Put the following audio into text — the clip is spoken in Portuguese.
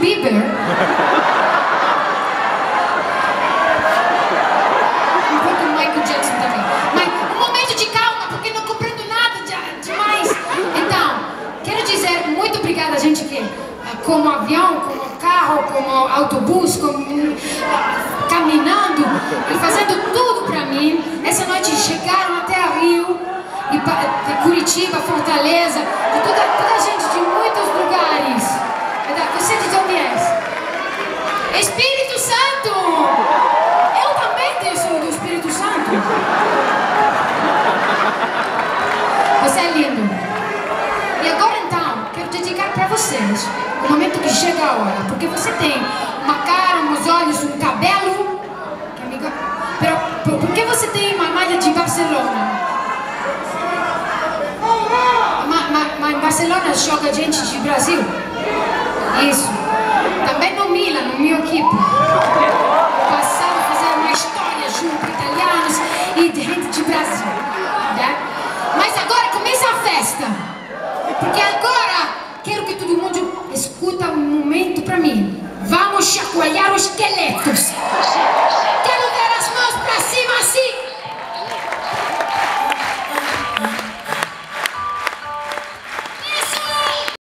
Bieber. Um pouco Michael Jackson também. Mas um momento de calma, porque não compreendo nada demais. Então, quero dizer muito obrigada a gente que, como avião, como carro, como autobus, como caminhando e fazendo tudo pra mim. Essa noite chegaram até a Rio, e de Curitiba, Fortaleza, de toda a gente de muitos lugares. Você de onde é? Espírito Santo! Eu também sou do Espírito Santo. Você é lindo. E agora então, quero dedicar para vocês o momento que chega a hora, porque você tem uma cara, uns olhos, um cabelo. Por que você tem uma malha de Barcelona? Mas em Barcelona joga gente de Brasil? Isso. Também no Milan, no meu equipe. Passaram a fazer uma história junto, italianos e de gente de Brasil. Né? Mas agora começa a festa. Porque agora quero que todo mundo escuta um momento pra mim. Vamos chacoalhar os esqueletos.